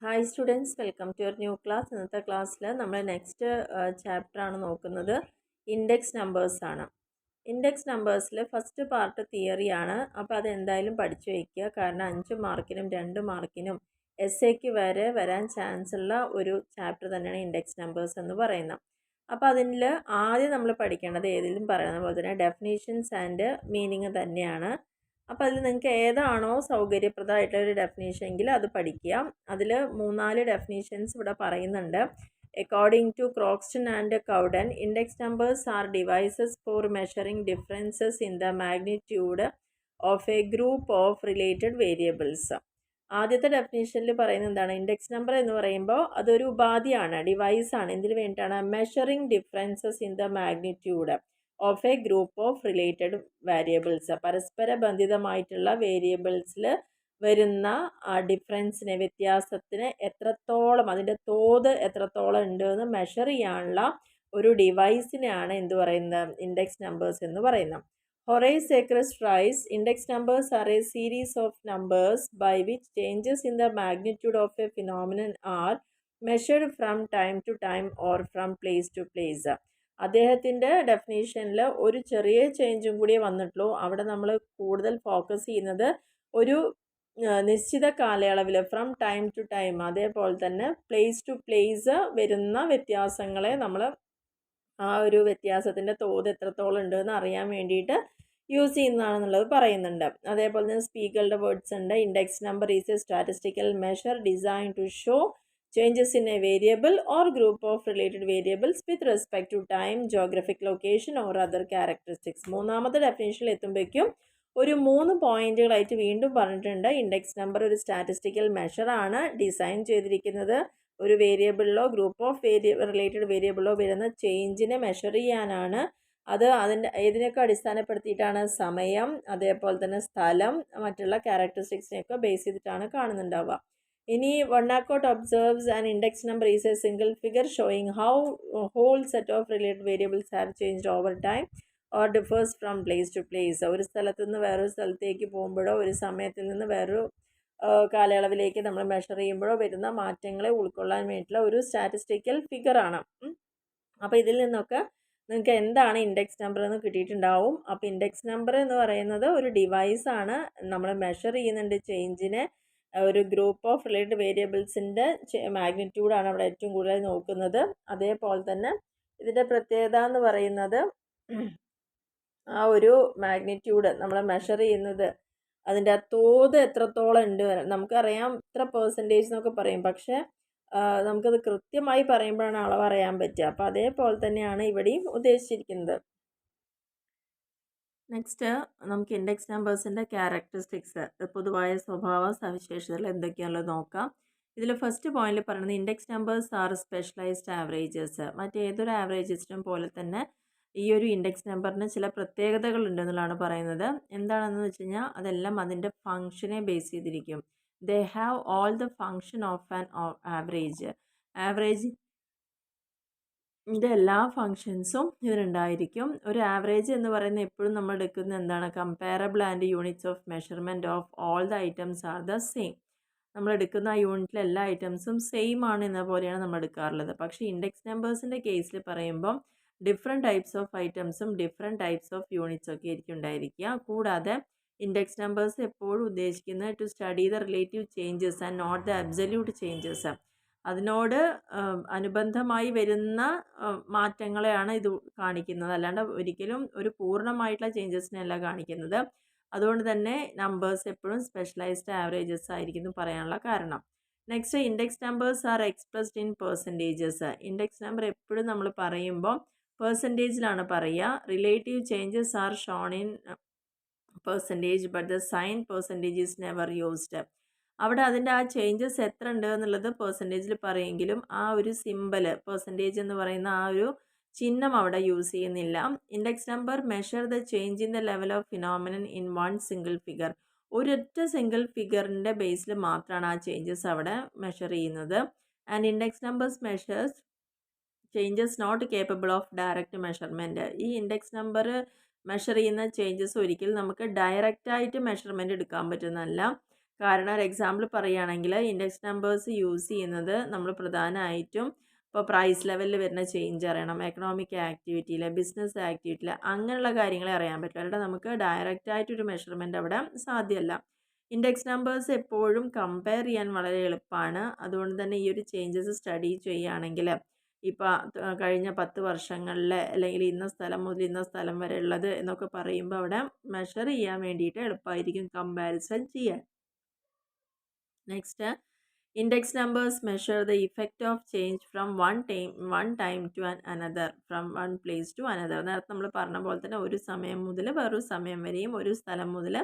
Hi students, welcome to your new class. ഇന്നത്തെ ക്ലാസ്സിൽ നമ്മൾ നെക്സ്റ്റ് ചാപ്റ്റർ ആണ് നോക്കുന്നത്. ഇൻഡെക്സ് നമ്പേഴ്സ് ആണ്. ഇൻഡെക്സ് നമ്പേഴ്സിൽ ഫസ്റ്റ് പാർട്ട് തിയറി ആണ്. അപ്പോൾ അതെന്തായാലും പഠിച്ചു വയ്ക്കുക. കാരണം 5 മാർക്കിനും 2 മാർക്കിനും എസ്സേക്ക് വരെ വരാൻ ചാൻസ് ഉള്ള ഒരു ചാപ്റ്റർ തന്നെയാണ് ഇൻഡെക്സ് നമ്പേഴ്സ് എന്ന് പറയുന്നത്. അപ്പോൾ അതിൽ ആദ്യം നമ്മൾ പഠിക്കേണ്ടത് ഏതിലും പറയുന്ന പോലെ തന്നെ ഡെഫിനേഷൻസ് ആൻഡ് മീനിങ് തന്നെയാണ്. അപ്പോൾ അതിൽ നിങ്ങൾക്ക് ഏതാണോ സൗകര്യപ്രദമായിട്ടുള്ള ഒരു ഡെഫിനേഷൻ എങ്കിൽ അത് പഠിക്കുക. അതിൽ 3-4 ഡെഫിനേഷൻസ് ഇവിടെ പറയുന്നുണ്ട്. According to Croxton and Cowden, index numbers are devices for measuring differences in the magnitude of a group of related variables. ആദ്യത്തെ ഡെഫിനേഷനിൽ പറയുന്നത് എന്താണ്? ഇൻഡെക്സ് നമ്പർ എന്ന് പറയുമ്പോൾ അതൊരു ഉപാധിയാണ്, ഡിവൈസാണ്. എന്തിനു വേണ്ടിയിട്ടാണ്? Measuring differences in the magnitude of a group of related variables. പരസ്പര ബന്ധിതമായിട്ടുള്ള വേരിയബിൾസിൽ വരുന്ന ഡിഫറൻസിനെ, വ്യത്യാസത്തിന് എത്രത്തോളം, അതിൻ്റെ തോത് എത്രത്തോളം ഉണ്ട് എന്ന് മെഷർ ചെയ്യാനുള്ള ഒരു ഡിവൈസിനെയാണ് എന്ത് പറയുന്നത്? ഇൻഡെക്സ് നമ്പേഴ്സ് എന്ന് പറയുന്നത്. Horace Acres writes, index numbers are a series of numbers by which changes in the magnitude of a phenomenon are measured from time to time or from place to place. അദ്ദേഹത്തിൻ്റെ ഡെഫിനേഷനിൽ ഒരു ചെറിയ ചേഞ്ചും കൂടി വന്നിട്ടുള്ളൂ. അവിടെ നമ്മൾ കൂടുതൽ ഫോക്കസ് ചെയ്യുന്നത് ഒരു നിശ്ചിത കാലയളവിൽ, ഫ്രം ടൈം ടു ടൈം, അതേപോലെ തന്നെ പ്ലേസ് ടു പ്ലേസ് വരുന്ന വ്യത്യാസങ്ങളെ നമ്മൾ ആ ഒരു വ്യത്യാസത്തിൻ്റെ തോത് എത്രത്തോളം ഉണ്ടെന്ന് അറിയാൻ വേണ്ടിയിട്ട് യൂസ് ചെയ്യുന്നതാണെന്നുള്ളത് പറയുന്നുണ്ട്. അതേപോലെ തന്നെ സ്പീക്കറുടെ വേർഡ്സ് ഉണ്ട്. Index number is a statistical measure design to show changes in a variable or group of related variables with respect to time, geographic location or other characteristics. മൂന്നാമത്തെ ഡെഫിനേഷനിൽ എത്തുമ്പോഴേക്കും ഒരു 3 പോയിന്റുകളായിട്ട് വീണ്ടും പറഞ്ഞിട്ടുണ്ട്. ഇൻഡെക്സ് നമ്പർ ഒരു സ്റ്റാറ്റിസ്റ്റിക്കൽ മെഷറാണ്, ഡിസൈൻ ചെയ്തിരിക്കുന്നത് ഒരു വേരിയബിളിലോ ഗ്രൂപ്പ് ഓഫ് റിലേറ്റഡ് വേരിയബിളിലോ വരുന്ന ചേഞ്ചിനെ മെഷർ ചെയ്യാനാണ്. അത് ഇതിനൊക്കെ അടിസ്ഥാനപ്പെടുത്തിയിട്ടാണ് സമയം, അതേപോലെ തന്നെ സ്ഥലം, മറ്റുള്ള ക്യാരക്ടറിസ്റ്റിക്സിനെയൊക്കെ ബേസ് ചെയ്തിട്ടാണ് കാണുന്നുണ്ടാവുക. ഇനി Wonnacott observes and index number is a single figure showing how whole set of related variables have changed over time or differs from place to place. ഒരു സ്ഥലത്ത് നിന്ന് വേറൊരു സ്ഥലത്തേക്ക് പോകുമ്പോഴോ ഒരു സമയത്തിൽ നിന്ന് വേറൊരു കാലയളവിലേക്ക് നമ്മൾ മെഷർ ചെയ്യുമ്പോഴോ വരുന്ന മാറ്റങ്ങളെ ഉൾക്കൊള്ളാൻ വേണ്ടിയിട്ടുള്ള ഒരു സ്റ്റാറ്റിസ്റ്റിക്കൽ ഫിഗറാണ്. അപ്പോൾ ഇതിൽ നിന്നൊക്കെ നിങ്ങൾക്ക് എന്താണ് ഇൻഡെക്സ് നമ്പർ എന്ന് കിട്ടിയിട്ടുണ്ടാവും. അപ്പോൾ ഇൻഡെക്സ് നമ്പർ എന്ന് പറയുന്നത് ഒരു ഡിവൈസാണ്. നമ്മൾ മെഷർ ചെയ്യുന്നുണ്ട് ചേഞ്ചിനെ. ഒരു ഗ്രൂപ്പ് ഓഫ് റിലേറ്റഡ് വേരിയബിൾസിൻ്റെ മാഗ്നിറ്റ്യൂഡാണ് അവിടെ ഏറ്റവും കൂടുതൽ നോക്കുന്നത്. അതേപോലെ തന്നെ ഇതിൻ്റെ പ്രത്യേകത എന്ന് പറയുന്നത് ആ ഒരു മാഗ്നിറ്റ്യൂഡ് നമ്മൾ മെഷർ ചെയ്യുന്നത് അതിൻ്റെ ആ തോത് എത്രത്തോളം ഉണ്ട്. നമുക്കറിയാം ഇത്ര പെർസെൻറ്റേജ് എന്നൊക്കെ പറയും, പക്ഷേ നമുക്കത് കൃത്യമായി പറയുമ്പോഴാണ് അളവ് അറിയാൻ പറ്റുക. അപ്പോൾ അതേപോലെ തന്നെയാണ് ഇവിടെയും ഉദ്ദേശിച്ചിരിക്കുന്നത്. നെക്സ്റ്റ് നമുക്ക് ഇൻഡെക്സ് നമ്പേഴ്സിൻ്റെ ക്യാരക്ടറിസ്റ്റിക്സ്, പൊതുവായ സ്വഭാവ സവിശേഷതകൾ എന്തൊക്കെയാണുള്ളത് നോക്കാം. ഇതിൽ ഫസ്റ്റ് പോയിന്റിൽ പറയുന്നത് index numbers R specialised averages. മറ്റേതൊരു ആവറേജസിനും പോലെ തന്നെ ഈ ഒരു ഇൻഡെക്സ് നമ്പറിന് ചില പ്രത്യേകതകൾ ഉണ്ടെന്നുള്ളതാണ് പറയുന്നത്. എന്താണെന്ന് വെച്ച് കഴിഞ്ഞാൽ അതെല്ലാം അതിൻ്റെ ഫങ്ഷനെ ബേസ് ചെയ്തിരിക്കും. They have all the function of an average. ആവറേജിൻ്റെ എല്ലാ ഫങ്ഷൻസും ഇതിനുണ്ടായിരിക്കും. ഒരു ആവറേജ് എന്ന് പറയുന്നത് എപ്പോഴും നമ്മൾ എടുക്കുന്നത് എന്താണ്? Comparable and units of measurement of all the items are the same. നമ്മൾ എടുക്കുന്ന ആ യൂണിറ്റിലെ എല്ലാ ഐറ്റംസും സെയിം ആണ് എന്ന പോലെയാണ് നമ്മൾ എടുക്കാറുള്ളത്. പക്ഷേ ഇൻഡെക്സ് നമ്പേഴ്സിൻ്റെ കേസിൽ പറയുമ്പം ഡിഫറെൻറ്റ് ടൈപ്സ് ഓഫ് ഐറ്റംസും ഡിഫറെൻറ്റ് ടൈപ്സ് ഓഫ് യൂണിറ്റ്സ് ഒക്കെ ആയിരിക്കും ഉണ്ടായിരിക്കുക. കൂടാതെ ഇൻഡെക്സ് നമ്പേഴ്സ് എപ്പോഴും ഉദ്ദേശിക്കുന്നത് to study the relative changes and not the absolute changes. അതിനോട് അനുബന്ധമായി വരുന്ന മാറ്റങ്ങളെയാണ് ഇത് കാണിക്കുന്നത്, അല്ലാണ്ട് ഒരിക്കലും ഒരു പൂർണ്ണമായിട്ടുള്ള ചേഞ്ചസിനെയല്ല കാണിക്കുന്നത്. അതുകൊണ്ട് തന്നെ നമ്പേഴ്സ് എപ്പോഴും സ്പെഷ്യലൈസ്ഡ് ആവറേജസ് ആയിരിക്കും പറയാനുള്ള കാരണം. Next, index numbers are expressed in percentages. Index number എപ്പോഴും നമ്മൾ പറയുമ്പോൾ പെർസെൻറ്റേജിലാണ് പറയുക. Relative changes are shown in percentage but the sign percentage is never used. അവിടെ അതിൻ്റെ ആ ചേഞ്ചസ് എത്ര ഉണ്ട് എന്നുള്ളത് പെർസെൻറ്റേജിൽ പറയുമെങ്കിലും ആ ഒരു സിമ്പൽ പെർസെൻറ്റേജ് എന്ന് പറയുന്ന ആ ഒരു ചിഹ്നം അവിടെ യൂസ് ചെയ്യുന്നില്ല. Index number measure the change in the level of phenomenon in one single figure. ഒരൊറ്റ സിംഗിൾ ഫിഗറിൻ്റെ ബേസിൽ മാത്രമാണ് ആ ചേഞ്ചസ് അവിടെ മെഷർ ചെയ്യുന്നത്. And index numbers measures changes not capable of direct measurement. ഈ ഇൻഡെക്സ് നമ്പർ മെഷർ ചെയ്യുന്ന ചേഞ്ചസ് ഒരിക്കലും നമുക്ക് ഡയറക്റ്റായിട്ട് മെഷർമെൻറ്റ് എടുക്കാൻ പറ്റുന്നതല്ല. കാരണം ഒരു എക്സാമ്പിൾ പറയുകയാണെങ്കിൽ ഇൻഡെക്സ് നമ്പേഴ്സ് യൂസ് ചെയ്യുന്നത് നമ്മൾ പ്രധാനമായിട്ടും ഇപ്പോൾ പ്രൈസ് ലെവലിൽ വരുന്ന ചേഞ്ച് അറിയണം, എക്കണോമിക് ആക്ടിവിറ്റിയിൽ, ബിസിനസ് ആക്ടിവിറ്റിയിൽ, അങ്ങനെയുള്ള കാര്യങ്ങളെ അറിയാൻ പറ്റും. അല്ലാതെ നമുക്ക് ഡയറക്റ്റ് ആയിട്ടൊരു മെഷർമെൻറ്റ് അവിടെ സാധ്യമല്ല. ഇൻഡെക്സ് നമ്പേഴ്സ് എപ്പോഴും കമ്പയർ ചെയ്യാൻ വളരെ എളുപ്പമാണ്. അതുകൊണ്ട് തന്നെ ഈ ഒരു ചേഞ്ചസ് സ്റ്റഡി ചെയ്യുകയാണെങ്കിൽ ഇപ്പോൾ കഴിഞ്ഞ 10 വർഷങ്ങളിലെ അല്ലെങ്കിൽ ഇന്ന സ്ഥലം മുതൽ ഇന്ന സ്ഥലം വരെ ഉള്ളത് എന്നൊക്കെ പറയുമ്പോൾ അവിടെ മെഷർ ചെയ്യാൻ വേണ്ടിയിട്ട് എളുപ്പമായിരിക്കും കമ്പാരിസൺ ചെയ്യാൻ. Next, index numbers measure the effect of change from one time to another, from one place to another. നേരത്തെ നമ്മൾ പറഞ്ഞ പോലെ തന്നെ ഒരു സമയം മുതൽ വേറൊരു സമയം വരെയും ഒരു സ്ഥലം മുതൽ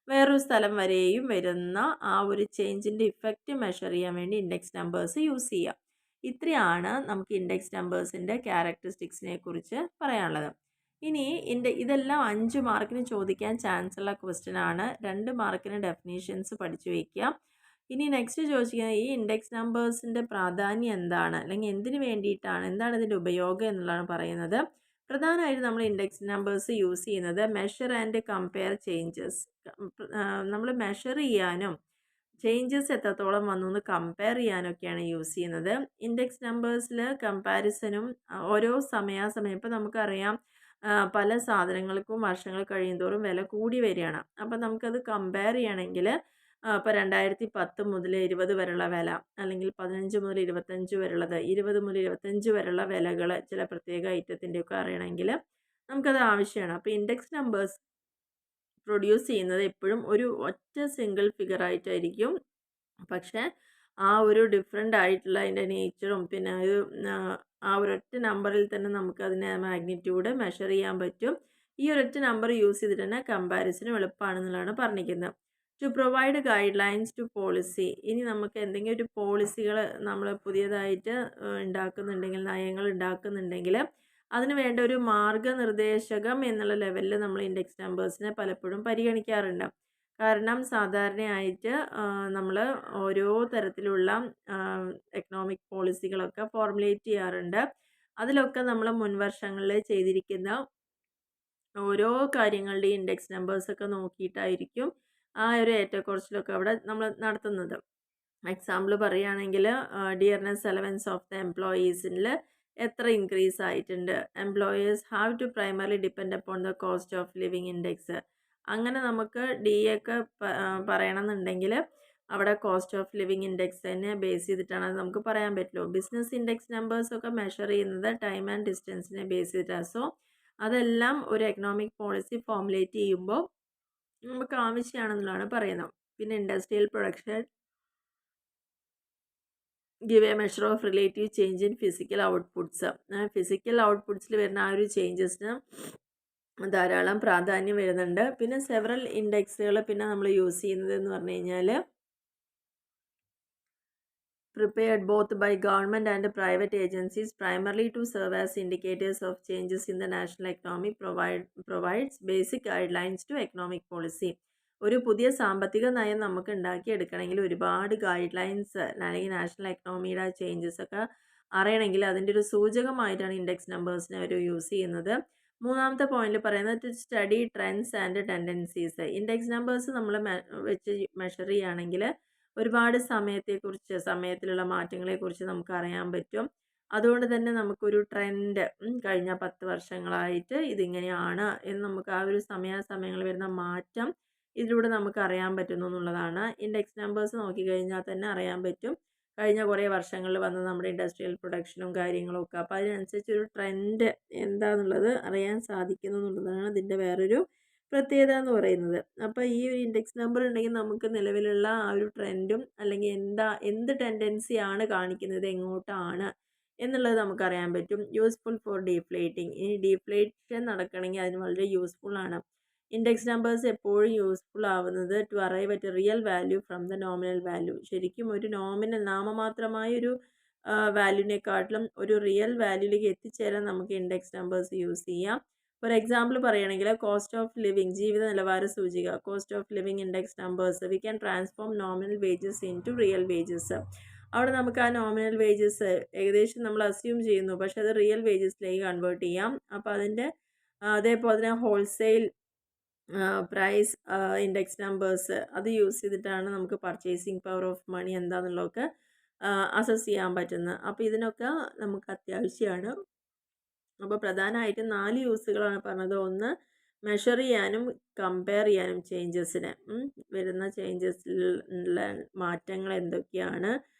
വേറൊരു സ്ഥലം വരെയും വരുന്ന ആ ഒരു ചേഞ്ചിൻ്റെ ഇഫക്റ്റ് മെഷർ ചെയ്യാൻ വേണ്ടി ഇൻഡെക്സ് നമ്പേഴ്സ് യൂസ് ചെയ്യാം. ഇത്രയാണ് നമുക്ക് ഇൻഡെക്സ് നമ്പേഴ്സിൻ്റെ ക്യാരക്ടറിസ്റ്റിക്സിനെ കുറിച്ച് പറയാനുള്ളത്. ഇനി ഇതെല്ലാം 5 മാർക്കിന് ചോദിക്കാൻ ചാൻസ് ഉള്ള ക്വസ്റ്റ്യൻ ആണ്. 2 മാർക്കിന് ഡെഫിനീഷൻസ് പഠിച്ചു വയ്ക്കുക. ഇനി നെക്സ്റ്റ് ചോദിക്കുന്നത് ഈ ഇൻഡെക്സ് നമ്പേഴ്സിൻ്റെ പ്രാധാന്യം എന്താണ്, അല്ലെങ്കിൽ എന്തിനു വേണ്ടിയിട്ടാണ്, എന്താണ് ഇതിൻ്റെ ഉപയോഗം എന്നുള്ളതാണ് പറയുന്നത്. പ്രധാനമായിട്ടും നമ്മൾ ഇൻഡെക്സ് നമ്പേഴ്സ് യൂസ് ചെയ്യുന്നത് മെഷർ ആൻഡ് കമ്പയർ ചേഞ്ചസ്. നമ്മൾ മെഷർ ചെയ്യാനും ചേഞ്ചസ് എത്രത്തോളം വന്നു എന്ന് കമ്പയർ ചെയ്യാനൊക്കെയാണ് യൂസ് ചെയ്യുന്നത്. ഇൻഡെക്സ് നമ്പേഴ്സിൽ കമ്പാരിസനും ഓരോ സമയാസമയം ഇപ്പോൾ നമുക്കറിയാം പല സാധനങ്ങൾക്കും വർഷങ്ങൾ കഴിയുന്തോറും വില കൂടി വരികയാണ്. അപ്പം നമുക്കത് കമ്പയർ ചെയ്യണമെങ്കിൽ ഇപ്പോൾ 2010 മുതൽ 20 വരെയുള്ള വില, അല്ലെങ്കിൽ 15 മുതൽ 25 വരെയുള്ളത്, 20 മുതൽ 25 വരെയുള്ള വിലകൾ ചില പ്രത്യേക ഐറ്റത്തിൻ്റെയൊക്കെ അറിയണമെങ്കിൽ നമുക്കത് ആവശ്യമാണ്. അപ്പോൾ ഇൻഡെക്സ് നമ്പേഴ്സ് പ്രൊഡ്യൂസ് ചെയ്യുന്നത് എപ്പോഴും ഒരു ഒറ്റ സിംഗിൾ ഫിഗർ ആയിട്ടായിരിക്കും. പക്ഷേ ആ ഒരു ഡിഫറെൻ്റ് ആയിട്ടുള്ള അതിൻ്റെ നേച്ചറും പിന്നെ ഒരു ആ ഒരൊറ്റ നമ്പറിൽ തന്നെ നമുക്ക് അതിൻ്റെ മാഗ്നിറ്റ്യൂഡ് മെഷർ ചെയ്യാൻ പറ്റും. ഈ ഒരൊറ്റ നമ്പർ യൂസ് ചെയ്തിട്ട് തന്നെ കമ്പാരിസനും എളുപ്പമാണെന്നുള്ളതാണ് പറഞ്ഞിരിക്കുന്നത്. To provide guidelines to policy. ഇനി നമുക്ക് എന്തെങ്കിലും ഒരു പോളിസികൾ നമ്മൾ പുതിയതായിട്ട് ഉണ്ടാക്കുന്നുണ്ടെങ്കിൽ, നയങ്ങൾ ഉണ്ടാക്കുന്നുണ്ടെങ്കിൽ അതിന് വേണ്ട ഒരു മാർഗനിർദ്ദേശകം എന്നുള്ള ലെവലിൽ നമ്മൾ ഇൻഡെക്സ് നമ്പേഴ്സിനെ പലപ്പോഴും പരിഗണിക്കാറുണ്ട്. കാരണം സാധാരണയായിട്ട് നമ്മൾ ഓരോ തരത്തിലുള്ള എക്കണോമിക് പോളിസികളൊക്കെ ഫോർമുലേറ്റ് ചെയ്യാറുണ്ട്. അതിലൊക്കെ നമ്മൾ മുൻവർഷങ്ങളിൽ ചെയ്തിരിക്കുന്ന ഓരോ കാര്യങ്ങളുടെയും ഇൻഡെക്സ് നമ്പേഴ്സൊക്കെ നോക്കിയിട്ടായിരിക്കും ആ ഒരു ഏറ്റക്കുറച്ചിലൊക്കെ അവിടെ നമ്മൾ നടത്തുന്നത്. എക്സാമ്പിൾ പറയുകയാണെങ്കിൽ ഡിയർനെസ് അലവൻസ് ഓഫ് ദ എംപ്ലോയീസിൽ എത്ര ഇൻക്രീസ് ആയിട്ടുണ്ട്, employers have to primary depend upon the cost of living index. അങ്ങനെ നമുക്ക് ഡി ഒക്കെ പറയണമെന്നുണ്ടെങ്കിൽ അവിടെ കോസ്റ്റ് ഓഫ് ലിവിങ് ഇൻഡെക്സ് തന്നെ ബേസ് ചെയ്തിട്ടാണ് അത് നമുക്ക് പറയാൻ പറ്റുള്ളൂ. ബിസിനസ് ഇൻഡെക്സ് നമ്പേഴ്സൊക്കെ മെഷർ ചെയ്യുന്നത് ടൈം ആൻഡ് ഡിസ്റ്റൻസിനെ ബേസ് ചെയ്തിട്ടാണ്. സോ അതെല്ലാം ഒരു എക്കണോമിക് പോളിസി ഫോർമുലേറ്റ് ചെയ്യുമ്പോൾ നമുക്ക് ആവശ്യമാണെന്നുള്ളതാണ് പറയുന്നത്. പിന്നെ industrial production give a measure of relative change in physical outputs. Physical ഔട്ട്പുട്ട്സിൽ വരുന്ന ആ ഒരു ചേഞ്ചസിന് ധാരാളം പ്രാധാന്യം വരുന്നുണ്ട്. പിന്നെ സെവറൽ ഇൻഡെക്സുകൾ പിന്നെ നമ്മൾ യൂസ് ചെയ്യുന്നത് എന്ന് പറഞ്ഞു കഴിഞ്ഞാൽ prepared both by government and private agencies primarily to serve as indicators of changes in the national economy, provides basic guidelines to economic policy. ഒരു പുതിയ സാമ്പത്തിക നയം നമുക്ക് ഉണ്ടാക്കിയെടുക്കണമെങ്കിൽ ഒരുപാട് ഗൈഡ് ലൈൻസ് അല്ലെങ്കിൽ നാഷണൽ എക്കണോമിയുടെ ചേഞ്ചസ് ഒക്കെ അറിയണമെങ്കിൽ അതിൻ്റെ ഒരു സൂചകമായിട്ടാണ് ഇൻഡെക്സ് നമ്പേഴ്സിനെ അവർ യൂസ് ചെയ്യുന്നത്. മൂന്നാമത്തെ പോയിന്റിൽ പറയുന്നത് to study trends and tendencies. Index numbers നമ്മൾ വെച്ച് മെഷർ ചെയ്യുകയാണെങ്കിൽ ഒരുപാട് സമയത്തിലുള്ള മാറ്റങ്ങളെക്കുറിച്ച് നമുക്ക് അറിയാൻ പറ്റും. അതുകൊണ്ട് തന്നെ നമുക്കൊരു ട്രെൻഡ് കഴിഞ്ഞ 10 വർഷങ്ങളായിട്ട് ഇതിങ്ങനെയാണ് എന്ന് നമുക്ക് ആ ഒരു സമയാസമയങ്ങളിൽ വരുന്ന മാറ്റം ഇതിലൂടെ നമുക്ക് അറിയാൻ പറ്റുന്നു എന്നുള്ളതാണ്. ഇൻഡെക്സ് നമ്പേഴ്സ് നോക്കിക്കഴിഞ്ഞാൽ തന്നെ അറിയാൻ പറ്റും കഴിഞ്ഞ കുറേ വർഷങ്ങളിൽ വന്ന നമ്മുടെ ഇൻഡസ്ട്രിയൽ പ്രൊഡക്ഷനും കാര്യങ്ങളും ഒക്കെ. അപ്പോൾ അതിനനുസരിച്ച് ഒരു ട്രെൻഡ് എന്താണെന്നുള്ളത് അറിയാൻ സാധിക്കുന്നു എന്നുള്ളതാണ് ഇതിൻ്റെ വേറൊരു പ്രത്യേകത എന്ന് പറയുന്നത്. അപ്പോൾ ഈ ഒരു ഇൻഡെക്സ് നമ്പർ ഉണ്ടെങ്കിൽ നമുക്ക് നിലവിലുള്ള ആ ഒരു ട്രെൻഡും അല്ലെങ്കിൽ എന്ത് ടെൻഡൻസിയാണ് കാണിക്കുന്നത്, എങ്ങോട്ടാണ് എന്നുള്ളത് നമുക്കറിയാൻ പറ്റും. Useful for deflating. ഇനി ഡീഫ്ലേഷൻ നടക്കണമെങ്കിൽ അതിന് വളരെ യൂസ്ഫുൾ ആണ്. ഇൻഡെക്സ് നമ്പേഴ്സ് എപ്പോഴും യൂസ്ഫുൾ ആവുന്നത് to arrive at a real value from the nominal value. ശരിക്കും ഒരു നാമമാത്രമായ ഒരു വാല്യൂവിനെക്കാട്ടിലും ഒരു റിയൽ വാല്യൂയിലേക്ക് എത്തിച്ചേരാൻ നമുക്ക് ഇൻഡെക്സ് നമ്പേഴ്സ് യൂസ് ചെയ്യാം. ഫോർ എക്സാമ്പിൾ പറയുകയാണെങ്കിൽ കോസ്റ്റ് ഓഫ് ലിവിങ്, ജീവിത നിലവാര സൂചിക, cost of living index numbers we can transform nominal wages into real wages. അവിടെ നമുക്ക് ആ നോമിനൽ വേജസ് ഏകദേശം നമ്മൾ അസ്യൂം ചെയ്യുന്നു, പക്ഷെ അത് റിയൽ വേജസിലേക്ക് കൺവേർട്ട് ചെയ്യാം. അപ്പോൾ അതേപോലെ തന്നെ ഹോൾസെയിൽ പ്രൈസ് ഇൻഡെക്സ് നമ്പേഴ്സ് അത് യൂസ് ചെയ്തിട്ടാണ് നമുക്ക് പർച്ചേസിങ് പവർ ഓഫ് മണി എന്താണെന്നുള്ളതൊക്കെ അസസ് ചെയ്യാൻ പറ്റുന്നത്. അപ്പോൾ ഇതിനൊക്കെ നമുക്ക് അത്യാവശ്യമാണ്. അപ്പോൾ പ്രധാനമായിട്ടും 4 യൂസുകളാണ് പറഞ്ഞത്. ഒന്ന്, മെഷർ ചെയ്യാനും കമ്പയർ ചെയ്യാനും ചേഞ്ചസിനെ, വരുന്ന ചേഞ്ചസിലുള്ള മാറ്റങ്ങൾ എന്തൊക്കെയാണ്,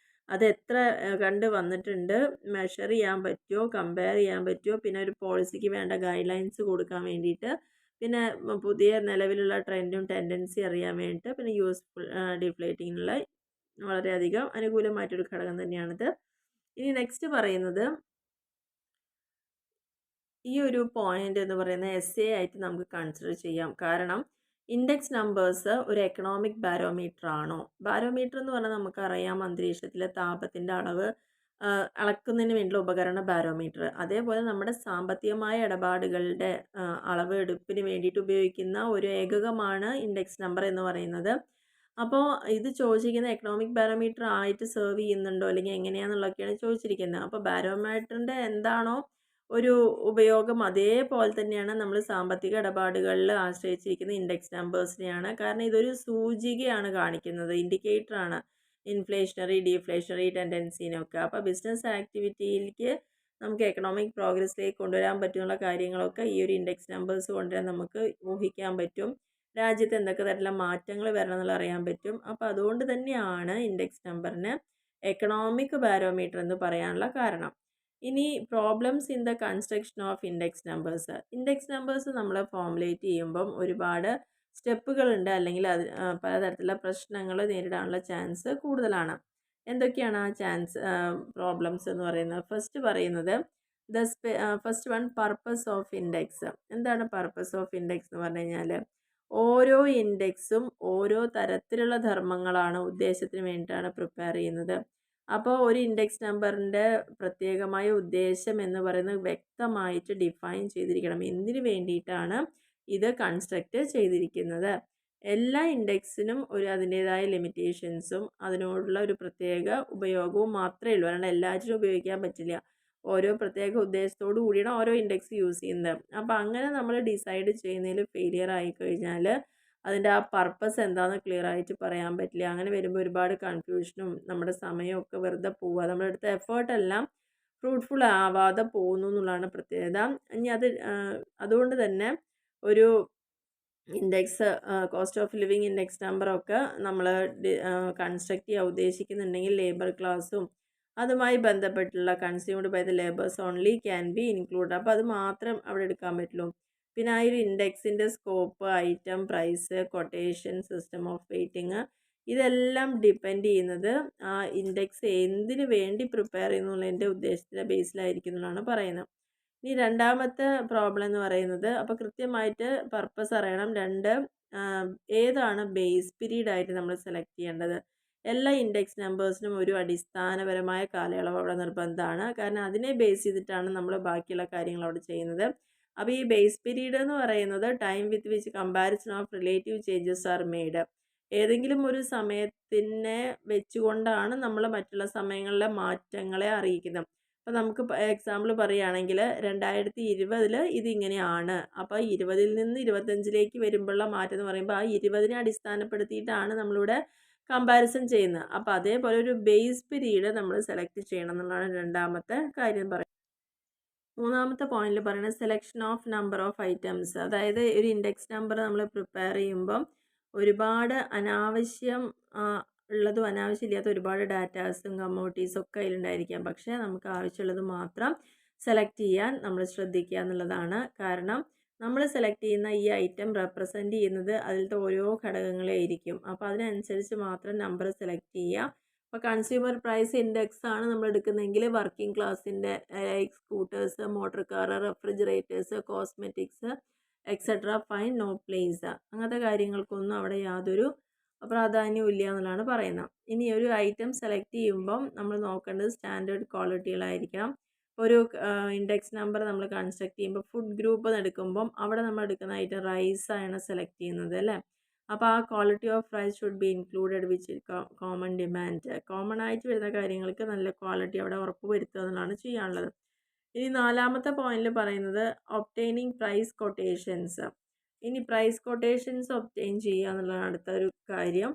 അത് എത്ര കണ്ട് വന്നിട്ടുണ്ട്, മെഷർ ചെയ്യാൻ പറ്റുമോ, കമ്പയർ ചെയ്യാൻ പറ്റുമോ, പിന്നെ ഒരു പോളിസിക്ക് വേണ്ട ഗൈഡ് ലൈൻസ് കൊടുക്കാൻ വേണ്ടിയിട്ട്, പിന്നെ പുതിയ നിലവിലുള്ള ട്രെൻഡും ടെൻഡൻസി അറിയാൻ വേണ്ടിയിട്ട്, പിന്നെ യൂസ്ഫുൾ ഡിഫ്ലേറ്റിങ്ങിനുള്ള വളരെയധികം അനുകൂലമായിട്ടൊരു ഘടകം തന്നെയാണിത്. ഇനി നെക്സ്റ്റ് പറയുന്നത്, ഈ ഒരു പോയിന്റ് എന്ന് പറയുന്നത് എസ്എ ആയിട്ട് നമുക്ക് കൺസിഡർ ചെയ്യാം. കാരണം ഇൻഡെക്സ് നമ്പേഴ്സ് ഒരു എക്കണോമിക് ബാരോമീറ്റർ ആണോ? ബാരോമീറ്റർ എന്ന് പറഞ്ഞാൽ നമുക്കറിയാം അന്തരീക്ഷത്തിലെ താപത്തിൻ്റെ അളവ് അളക്കുന്നതിന് വേണ്ടിയുള്ള ഉപകരണ ബാരോമീറ്റർ. അതേപോലെ നമ്മുടെ സാമ്പത്തികമായ ഇടപാടുകളുടെ അളവ് എടുപ്പിന് വേണ്ടിയിട്ട് ഉപയോഗിക്കുന്ന ഒരു ഏകകമാണ് ഇൻഡെക്സ് നമ്പർ എന്ന് പറയുന്നത്. അപ്പോൾ ഇത് ചോദിച്ചിരിക്കുന്ന എക്കണോമിക് ബാരോമീറ്റർ ആയിട്ട് സെർവ് ചെയ്യുന്നുണ്ടോ അല്ലെങ്കിൽ എങ്ങനെയാണെന്നുള്ളതൊക്കെയാണ് ചോദിച്ചിരിക്കുന്നത്. അപ്പോൾ ബാരോമീറ്ററിൻ്റെ എന്താണോ ഒരു ഉപയോഗം അതേപോലെ തന്നെയാണ് നമ്മൾ സാമ്പത്തിക ഇടപാടുകളിൽ ആശ്രയിച്ചിരിക്കുന്ന ഇൻഡെക്സ് നമ്പേഴ്സിനെയാണ്. കാരണം ഇതൊരു സൂചികയാണ് കാണിക്കുന്നത്, ഇൻഡിക്കേറ്ററാണ് ഇൻഫ്ലേഷണറി ഡീഫ്ലേഷണറി ടെൻഡൻസിനൊക്കെ. അപ്പോൾ ബിസിനസ് ആക്ടിവിറ്റിയിലേക്ക് നമുക്ക് എക്കണോമിക് പ്രോഗ്രസ്സിലേക്ക് കൊണ്ടുവരാൻ പറ്റുന്ന കാര്യങ്ങളൊക്കെ ഈ ഒരു ഇൻഡെക്സ് നമ്പേഴ്സ് കൊണ്ടുവരാൻ നമുക്ക് ഊഹിക്കാൻ പറ്റും. രാജ്യത്ത് എന്തൊക്കെ തരത്തിലുള്ള മാറ്റങ്ങൾ വരണം എന്നുള്ളത് അറിയാൻ പറ്റും. അപ്പോൾ അതുകൊണ്ട് തന്നെയാണ് ഇൻഡെക്സ് നമ്പറിന് എക്കണോമിക് ബാരോമീറ്റർ എന്ന് പറയാനുള്ള കാരണം. ഇനി problems in the construction of index numbers. Index numbers നമ്മൾ ഫോർമുലേറ്റ് ചെയ്യുമ്പം ഒരുപാട് സ്റ്റെപ്പുകളുണ്ട്, അല്ലെങ്കിൽ അത് പലതരത്തിലുള്ള പ്രശ്നങ്ങൾ നേരിടാനുള്ള ചാൻസ് കൂടുതലാണ്. എന്തൊക്കെയാണ് ആ പ്രോബ്ലംസ് എന്ന് പറയുന്നത്? ഫസ്റ്റ് പറയുന്നത് first one, purpose of index. എന്താണ് പർപ്പസ് ഓഫ് ഇൻഡെക്സ് എന്ന് പറഞ്ഞു കഴിഞ്ഞാൽ, ഓരോ ഇൻഡെക്സും ഓരോ തരത്തിലുള്ള ധർമ്മങ്ങളാണ്, ഉദ്ദേശത്തിന് വേണ്ടിയിട്ടാണ് പ്രിപ്പയർ ചെയ്യുന്നത്. അപ്പോൾ ഒരു ഇൻഡെക്സ് നമ്പറിൻ്റെ പ്രത്യേകമായ ഉദ്ദേശം എന്ന് പറയുന്നത് വ്യക്തമായിട്ട് ഡിഫൈൻ ചെയ്തിരിക്കണം. എന്തിനു വേണ്ടിയിട്ടാണ് ഇത് കൺസ്ട്രക്റ്റ് ചെയ്തിരിക്കുന്നത്? എല്ലാ ഇൻഡെക്സിനും അതിൻ്റേതായ ലിമിറ്റേഷൻസും അതിനോടുള്ള ഒരു പ്രത്യേക ഉപയോഗവും മാത്രമേ ഉള്ളൂ. കാരണം എല്ലാറ്റിനും ഉപയോഗിക്കാൻ പറ്റില്ല. ഓരോ പ്രത്യേക ഉദ്ദേശത്തോടു കൂടിയാണ് ഓരോ ഇൻഡെക്സ് യൂസ് ചെയ്യുന്നത്. അപ്പോൾ അങ്ങനെ നമ്മൾ ഡിസൈഡ് ചെയ്യുന്നതിൽ ഫെയിലിയർ ആയിക്കഴിഞ്ഞാൽ അതിൻ്റെ ആ പർപ്പസ് എന്താണെന്ന് ക്ലിയർ ആയിട്ട് പറയാൻ പറ്റില്ല. അങ്ങനെ വരുമ്പോൾ ഒരുപാട് കൺഫ്യൂഷനും നമ്മുടെ സമയമൊക്കെ വെറുതെ പോവുക, നമ്മുടെ അടുത്ത എഫേർട്ടെല്ലാം ഫ്രൂട്ട്ഫുൾ ആവാതെ പോകുന്നു എന്നുള്ളതാണ് പ്രത്യേകത. ഇനി അതുകൊണ്ട് തന്നെ ഒരു index cost of living index നമ്പറൊക്കെ നമ്മൾ കൺസ്ട്രക്റ്റ് ചെയ്യാൻ ഉദ്ദേശിക്കുന്നുണ്ടെങ്കിൽ ലേബർ ക്ലാസ്സും അതുമായി ബന്ധപ്പെട്ടുള്ള consumed by the labours only can be include. അപ്പോൾ അത് മാത്രം അവിടെ എടുക്കാൻ പറ്റുള്ളൂ. പിന്നെ ആ ഒരു ഇൻഡെക്സിൻ്റെ scope, item, price, quotation, system of weighting, ഇതെല്ലാം ഡിപ്പെൻഡ് ചെയ്യുന്നത് ആ ഇൻഡെക്സ് എന്തിനു വേണ്ടി പ്രിപ്പയർ ചെയ്യുന്നുള്ളതിൻ്റെ ഉദ്ദേശത്തിൻ്റെ ബേസിലായിരിക്കും എന്നാണ് പറയുന്നത്. ഇനി രണ്ടാമത്തെ പ്രോബ്ലം എന്ന് പറയുന്നത്, അപ്പോൾ കൃത്യമായിട്ട് പർപ്പസ് അറിയണം. ഏതാണ് ബേസ് പീരീഡ് ആയിട്ട് നമ്മൾ സെലക്ട് ചെയ്യേണ്ടത്? എല്ലാ ഇൻഡെക്സ് നമ്പേഴ്സിനും ഒരു അടിസ്ഥാനപരമായ കാലയളവ് അവിടെ നിർബന്ധമാണ്. കാരണം അതിനെ ബേസ് ചെയ്തിട്ടാണ് നമ്മൾ ബാക്കിയുള്ള കാര്യങ്ങൾ അവിടെ ചെയ്യുന്നത്. അപ്പോൾ ഈ ബേസ് പീരീഡ് എന്ന് പറയുന്നത് time with which comparison of relative changes are made. ഏതെങ്കിലും ഒരു സമയത്തിനെ വെച്ചുകൊണ്ടാണ് നമ്മൾ മറ്റുള്ള സമയങ്ങളിലെ മാറ്റങ്ങളെ അറിയിക്കുന്നത്. അപ്പോൾ നമുക്ക് എക്സാമ്പിൾ പറയുകയാണെങ്കിൽ 2020 ഇതിങ്ങനെയാണ്. അപ്പോൾ 20-ൽ നിന്ന് 25-ലേക്ക് വരുമ്പോഴുള്ള മാറ്റം എന്ന് പറയുമ്പോൾ ആ 20-നെ അടിസ്ഥാനപ്പെടുത്തിയിട്ടാണ് നമ്മളിവിടെ കമ്പാരിസൺ ചെയ്യുന്നത്. അപ്പോൾ അതേപോലെ ഒരു ബേസ് പീരീഡ് നമ്മൾ സെലക്ട് ചെയ്യണം എന്നുള്ളതാണ് രണ്ടാമത്തെ കാര്യം പറയുന്നത്. മൂന്നാമത്തെ പോയിന്റിൽ പറയുന്നത് selection of number of items. അതായത് ഒരു ഇൻഡെക്സ് നമ്പർ നമ്മൾ പ്രിപ്പയർ ചെയ്യുമ്പം ഒരുപാട് അനാവശ്യം ഉള്ളതും അനാവശ്യമില്ലാത്ത ഒരുപാട് ഡാറ്റാസും കമ്മോഡിറ്റീസും ഒക്കെ അതിലുണ്ടായിരിക്കാം. പക്ഷേ നമുക്ക് ആവശ്യമുള്ളത് മാത്രം സെലക്ട് ചെയ്യാൻ നമ്മൾ ശ്രദ്ധിക്കുക എന്നുള്ളതാണ്. കാരണം നമ്മൾ സെലക്ട് ചെയ്യുന്ന ഈ ഐറ്റം റെപ്രസെൻറ്റ് ചെയ്യുന്നത് അതിലത്തെ ഓരോ ഘടകങ്ങളായിരിക്കും. അപ്പോൾ അതിനനുസരിച്ച് മാത്രം നമ്പർ സെലക്ട് ചെയ്യുക. അപ്പോൾ കൺസ്യൂമർ പ്രൈസ് ഇൻഡെക്സ് ആണ് നമ്മൾ എടുക്കുന്നതെങ്കിൽ വർക്കിംഗ് ക്ലാസ്സിൻ്റെ like scooters, motor car, refrigerators, cosmetics etcetera find no place, അങ്ങനത്തെ കാര്യങ്ങൾക്കൊന്നും അവിടെ യാതൊരു പ്രാധാന്യവും ഇല്ല എന്നുള്ളതാണ് പറയുന്നത്. ഇനി ഒരു ഐറ്റം സെലക്ട് ചെയ്യുമ്പം നമ്മൾ നോക്കേണ്ടത് സ്റ്റാൻഡേർഡ് ക്വാളിറ്റികളായിരിക്കണം. ഒരു ഇൻഡെക്സ് നമ്പർ നമ്മൾ കൺസ്ട്രക്ട് ചെയ്യുമ്പോൾ ഫുഡ് ഗ്രൂപ്പ് എടുക്കുമ്പം അവിടെ നമ്മൾ എടുക്കുന്ന ഐറ്റം റൈസാണ് സെലക്ട് ചെയ്യുന്നത് അല്ലേ. അപ്പോൾ ആ quality of rice should be included which common demand. Common ആയിട്ട് വരുന്ന കാര്യങ്ങൾക്ക് നല്ല ക്വാളിറ്റി അവിടെ ഉറപ്പ് വരുത്തുക എന്നുള്ളതാണ് ചെയ്യാനുള്ളത്. ഇനി നാലാമത്തെ പോയിന്റിൽ പറയുന്നത് ഒബ്റ്റെയിനിങ് പ്രൈസ് കൊട്ടേഷൻസ്. ഇനി പ്രൈസ് കൊട്ടേഷൻസ് ഒബ്റ്റെയിൻ ചെയ്യുക എന്നുള്ളതാണ് അടുത്തൊരു കാര്യം.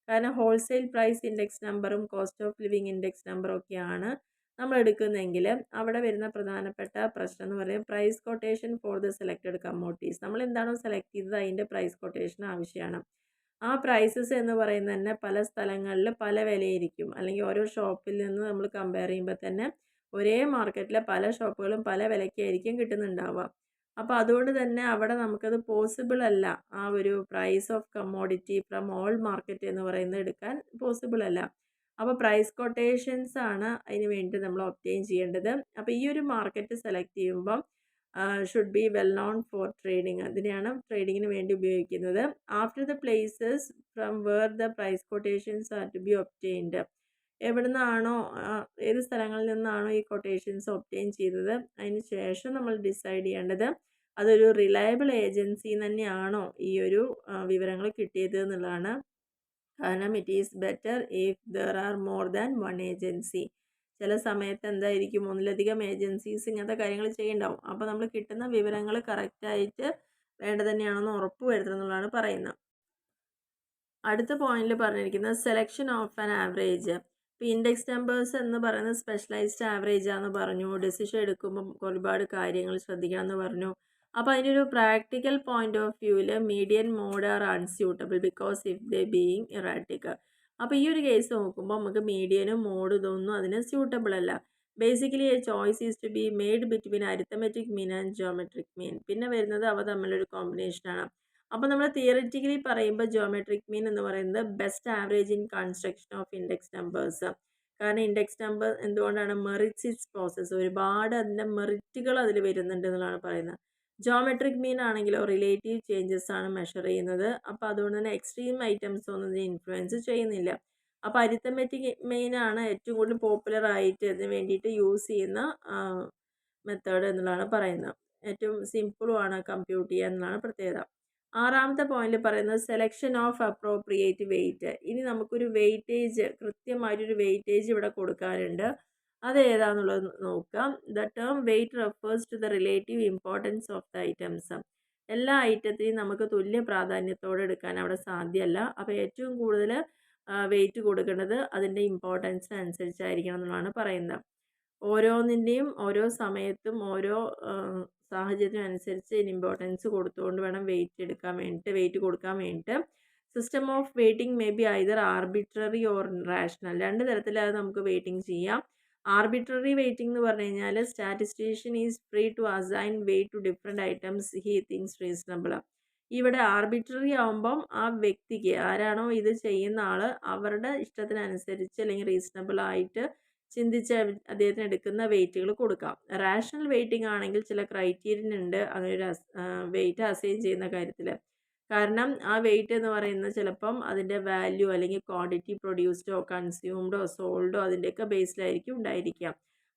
കാരണം ഹോൾസെയിൽ പ്രൈസ് ഇൻഡെക്സ് നമ്പറും കോസ്റ്റ് ഓഫ് ലിവിങ് ഇൻഡെക്സ് നമ്പറും ഒക്കെയാണ് നമ്മൾ എടുക്കുന്നതെങ്കിൽ അവിടെ വരുന്ന പ്രധാനപ്പെട്ട പ്രശ്നം എന്ന് പറയുന്നത് price quotation for the selected commodities. നമ്മൾ എന്താണോ സെലക്ട് ചെയ്തത് അതിൻ്റെ പ്രൈസ് കൊട്ടേഷൻ ആവശ്യമാണ്. ആ പ്രൈസസ് എന്ന് പറയുന്നത് തന്നെ പല സ്ഥലങ്ങളിൽ പല വിലയായിരിക്കും. അല്ലെങ്കിൽ ഓരോ ഷോപ്പിൽ നിന്ന് നമ്മൾ കമ്പയർ ചെയ്യുമ്പോൾ തന്നെ ഒരേ മാർക്കറ്റിലെ പല ഷോപ്പുകളും പല വിലയ്ക്കായിരിക്കും കിട്ടുന്നുണ്ടാവുക. അപ്പോൾ അതുകൊണ്ട് തന്നെ അവിടെ നമുക്കത് പോസിബിൾ അല്ല. ആ ഒരു price of commodity from all market എന്ന് പറയുന്നത് എടുക്കാൻ പോസിബിൾ അല്ല. അപ്പോൾ പ്രൈസ് കൊട്ടേഷൻസ് ആണ് അതിന് വേണ്ടി നമ്മൾ ഒബ്റ്റെയിൻ ചെയ്യേണ്ടത്. അപ്പോൾ ഈ ഒരു മാർക്കറ്റ് സെലക്ട് ചെയ്യുമ്പം should be well known for trading. അതിനെയാണ് ട്രേഡിങ്ങിന് വേണ്ടി ഉപയോഗിക്കുന്നത്. After the places from where the price quotations are to be obtained. എവിടെ നിന്നാണോ ഏത് സ്ഥലങ്ങളിൽ നിന്നാണോ ഈ കൊട്ടേഷൻസ് ഒബ്റ്റെയിൻ ചെയ്തത് അതിന് ശേഷം നമ്മൾ ഡിസൈഡ് ചെയ്യേണ്ടത് അതൊരു റിലയബിൾ ഏജൻസി തന്നെയാണോ ഈ ഒരു വിവരങ്ങൾ കിട്ടിയത് എന്നുള്ളതാണ്. കാരണം it is better if there are more than one agency. ചില സമയത്ത് എന്തായിരിക്കും ഒന്നിലധികം ഏജൻസീസ് ഇങ്ങനത്തെ കാര്യങ്ങൾ ചെയ്യുന്നുണ്ടാവും. അപ്പോൾ നമ്മൾ കിട്ടുന്ന വിവരങ്ങൾ കറക്റ്റായിട്ട് വേണ്ടത് തന്നെയാണെന്ന് ഉറപ്പ് വരുത്തണം എന്നുള്ളതാണ് പറയുന്നത്. അടുത്ത പോയിന്റിൽ പറഞ്ഞിരിക്കുന്നത് സെലക്ഷൻ ഓഫ് ആൻ ആവറേജ്. ഇപ്പോൾ ഇൻഡെക്സ് നമ്പേഴ്സ് എന്ന് പറയുന്നത് സ്പെഷ്യലൈസ്ഡ് ആവറേജ് ആണെന്ന് പറഞ്ഞു. ഡിസിഷൻ എടുക്കുമ്പം ഒരുപാട് കാര്യങ്ങൾ ശ്രദ്ധിക്കണം എന്ന് പറഞ്ഞു. അപ്പോൾ അതിനൊരു പ്രാക്ടിക്കൽ പോയിന്റ് ഓഫ് വ്യൂവിൽ median mode are unsuitable because if they being erratic. അപ്പോൾ ഈ ഒരു കേസ് നോക്കുമ്പോൾ നമുക്ക് മീഡിയനും മോഡ് ഇതൊന്നും അതിന് സ്യൂട്ടബിൾ അല്ല. Basically a choice is to be made between arithmetic mean and geometric mean. പിന്നെ വരുന്നത് അവ തമ്മിലൊരു കോമ്പിനേഷനാണ്. അപ്പോൾ നമ്മൾ തിയറിറ്റിക്കലി പറയുമ്പോൾ ജോമെട്രിക് മീൻ എന്ന് പറയുന്നത് best average in construction of index numbers. കാരണം ഇൻഡെക്സ് നമ്പർ എന്തുകൊണ്ടാണ് മെറിറ്റ്സ് ഇറ്റ്സ് പ്രോസസ്സ്. ഒരുപാട് അതിൻ്റെ മെറിറ്റുകൾ അതിൽ വരുന്നുണ്ട് എന്നുള്ളതാണ് പറയുന്നത്. ജോമെട്രിക് മീൻ ആണെങ്കിലോ റിലേറ്റീവ് ചേഞ്ചസ് ആണ് മെഷർ ചെയ്യുന്നത്. അപ്പോൾ അതുകൊണ്ട് തന്നെ എക്സ്ട്രീം ഐറ്റംസ് ഒന്നും ഇതിനെ ഇൻഫ്ലുവൻസ് ചെയ്യുന്നില്ല. അപ്പോൾ അരിത്തമെറ്റിക് മീൻ ആണ് ഏറ്റവും കൂടുതൽ പോപ്പുലർ ആയിട്ട് ഇതിന് വേണ്ടിയിട്ട് യൂസ് ചെയ്യുന്ന മെത്തേഡ് എന്നുള്ളതാണ് പറയുന്നത്. ഏറ്റവും സിമ്പിളുമാണ് കമ്പ്യൂട്ട് ചെയ്യുക എന്നതാണ് പ്രത്യേകത. ആറാമത്തെ പോയിന്റിൽ പറയുന്നത് സെലക്ഷൻ ഓഫ് അപ്രോപ്രിയേറ്റ് വെയിറ്റ്. ഇനി നമുക്കൊരു വെയിറ്റേജ്, കൃത്യമായിട്ടൊരു വെയിറ്റേജ് ഇവിടെ കൊടുക്കാനുണ്ട്. അത് ഏതാണെന്നുള്ളത് നോക്കാം. The term weight refers to the relative importance of the items. എല്ലാ ഐറ്റത്തിനെയും നമുക്ക് തുല്യ പ്രാധാന്യത്തോടെ എടുക്കാൻ അവിടെ സാധ്യമല്ല. അപ്പോൾ ഏറ്റവും കൂടുതൽ വെയിറ്റ് കൊടുക്കേണ്ടത് അതിൻ്റെ ഇമ്പോർട്ടൻസിന് അനുസരിച്ചായിരിക്കണം എന്നുള്ളതാണ് പറയുന്നത്. ഓരോന്നിൻ്റെയും ഓരോ സമയത്തും ഓരോ സാഹചര്യം അനുസരിച്ച് ഇമ്പോർട്ടൻസ് കൊടുത്തുകൊണ്ട് വേണം വെയിറ്റ് കൊടുക്കാൻ വേണ്ടിയിട്ട്. System of waiting may be either arbitrary or rational. രണ്ട് തരത്തിലാണ് നമുക്ക് വെയിറ്റിംഗ് ചെയ്യാം. ആർബിട്രറി വെയിറ്റിംഗ് എന്ന് പറഞ്ഞു കഴിഞ്ഞാൽ statistician is free to assign weight to different items he thinks reasonable. ഇവിടെ ആർബിട്രറി ആകുമ്പം ആ വ്യക്തിക്ക് ആരാണോ ഇത് ചെയ്യുന്ന ആൾ അവരുടെ ഇഷ്ടത്തിനനുസരിച്ച് അല്ലെങ്കിൽ റീസണബിൾ ആയിട്ട് ചിന്തിച്ച് അദ്ദേഹത്തിന് എടുക്കുന്ന വെയിറ്റുകൾ കൊടുക്കാം. റാഷണൽ വെയിറ്റിംഗ് ആണെങ്കിൽ ചില ക്രൈറ്റീരിയൻ ഉണ്ട് അങ്ങനെ ഒരു വെയിറ്റ് അസൈൻ ചെയ്യുന്ന കാര്യത്തിൽ. കാരണം ആ വെയിറ്റ് എന്ന് പറയുന്നത് ചിലപ്പം അതിൻ്റെ വാല്യൂ അല്ലെങ്കിൽ ക്വാണ്ടിറ്റി പ്രൊഡ്യൂസ്ഡോ കൺസ്യൂംഡോ സോൾഡോ അതിൻ്റെയൊക്കെ ബേസിലായിരിക്കും ഉണ്ടായിരിക്കുക.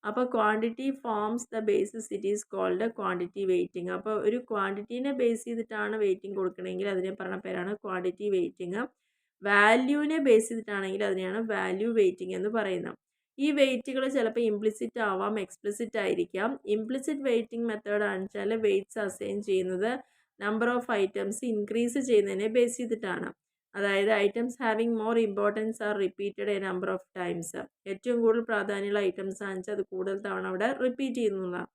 അപ്പോൾ quantity forms the basis it is called quantity weighting. അപ്പോൾ ഒരു ക്വാണ്ടിറ്റീനെ ബേസ് ചെയ്തിട്ടാണ് വെയിറ്റിംഗ് കൊടുക്കണമെങ്കിൽ അതിനെ പറഞ്ഞ പേരാണ് ക്വാണ്ടിറ്റി വെയിറ്റിംഗ്. വാല്യൂവിനെ ബേസ് ചെയ്തിട്ടാണെങ്കിൽ അതിനെയാണ് വാല്യൂ വെയിറ്റിംഗ് എന്ന് പറയുന്നത്. ഈ വെയിറ്റുകൾ ചിലപ്പോൾ ഇംപ്ലിസിറ്റ് ആവാം, എക്സ്പ്ലിസിറ്റ് ആയിരിക്കാം. ഇംപ്ലിസിറ്റ് വെയിറ്റിംഗ് മെത്തേഡാണെന്ന് വെച്ചാൽ വെയിറ്റ്സ് അസൈൻ ചെയ്യുന്നത് നമ്പർ ഓഫ് ഐറ്റംസ് ഇൻക്രീസ് ചെയ്യുന്നതിനെ ബേസ് ചെയ്തിട്ടാണ്. അതായത് items having more importance are repeated a number of times. ഏറ്റവും കൂടുതൽ പ്രാധാന്യമുള്ള ഐറ്റംസ് ആണെന്ന് വെച്ചാൽ അത് കൂടുതൽ തവണ അവിടെ റിപ്പീറ്റ് ചെയ്യുന്നതാണ്.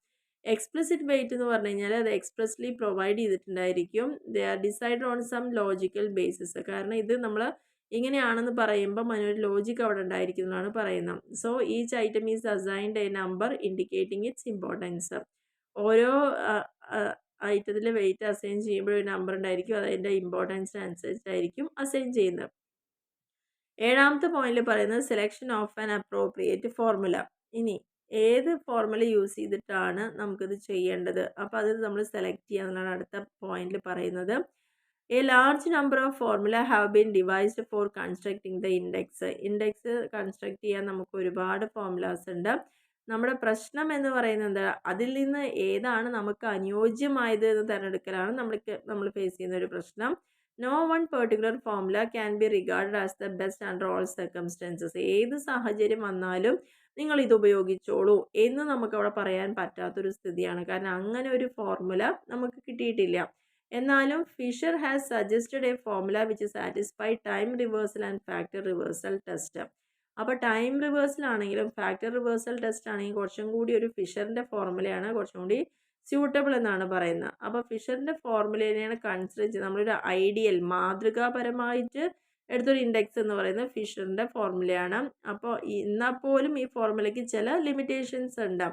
എക്സ്പ്ലിസിറ്റ് വെയിറ്റ് എന്ന് പറഞ്ഞു കഴിഞ്ഞാൽ അത് എക്സ്പ്രസ്ലി പ്രൊവൈഡ് ചെയ്തിട്ടുണ്ടായിരിക്കും. They are decide on some logical basis. കാരണം ഇത് നമ്മൾ ഇങ്ങനെയാണെന്ന് പറയുമ്പം അതിനൊരു ലോജിക്ക് അവിടെ ഉണ്ടായിരിക്കുന്നതാണ് പറയുന്നത്. So each item is assigned A number indicating it's importance. ഓരോ ഐറ്റത്തിൽ വെയിറ്റ് അസൈൻ ചെയ്യുമ്പോൾ ഒരു നമ്പർ ഉണ്ടായിരിക്കും. അത് അതിൻ്റെ ഇമ്പോർട്ടൻസിനനുസരിച്ചായിരിക്കും അസൈൻ ചെയ്യുന്നത്. ഏഴാമത്തെ പോയിന്റിൽ പറയുന്നത് selection of an appropriate formula. ഇനി ഏത് ഫോർമുല യൂസ് ചെയ്തിട്ടാണ് നമുക്കിത് ചെയ്യേണ്ടത്, അപ്പോൾ അത് നമ്മൾ സെലക്ട് ചെയ്യുക എന്നുള്ളതാണ് അടുത്ത പോയിന്റിൽ പറയുന്നത്. A large number of formula have been devised for constructing the index. Index construct ചെയ്യാൻ നമുക്ക് ഒരുപാട് ഫോർമുലാസ് ഉണ്ട്. നമ്മുടെ പ്രശ്നം എന്ന് പറയുന്നത് അതിൽ നിന്ന് ഏതാണ് നമുക്ക് അനുയോജ്യമായത് എന്ന് തിരഞ്ഞെടുക്കലാണ് നമ്മൾ ഫേസ് ചെയ്യുന്ന ഒരു പ്രശ്നം. No one particular formula can be regarded as the best under all circumstances. ഏത് സാഹചര്യം വന്നാലും നിങ്ങൾ ഇത് ഉപയോഗിച്ചോളൂ എന്ന് നമുക്ക് അവിടെ പറയാൻ പറ്റാത്തൊരു സ്ഥിതിയാണ്. കാരണം അങ്ങനെ ഒരു ഫോർമുല നമുക്ക് കിട്ടിയിട്ടില്ല. എന്നാലും Fisher has suggested a formula which satisfy time reversal and factor reversal test. അപ്പോൾ ടൈം റിവേഴ്സൽ ആണെങ്കിലും ഫാക്ടർ റിവേഴ്സൽ ടെസ്റ്റ് ആണെങ്കിലും കുറച്ചും കൂടി ഒരു ഫിഷറിൻ്റെ ഫോർമുലയാണ് കുറച്ചും കൂടി സ്യൂട്ടബിൾ എന്നാണ് പറയുന്നത്. അപ്പോൾ ഫിഷറിൻ്റെ ഫോർമുലയെയാണ് കൺസിഡർ ചെയ്ത് നമ്മളൊരു ഐഡിയൽ മാതൃകാപരമായിട്ട് എടുത്തൊരു ഇൻഡെക്സ് എന്ന് പറയുന്നത് ഫിഷറിൻ്റെ ഫോർമുലയാണ്. അപ്പോൾ എന്നാൽ പോലും ഈ ഫോർമുലയ്ക്ക് ചില ലിമിറ്റേഷൻസ് ഉണ്ട്.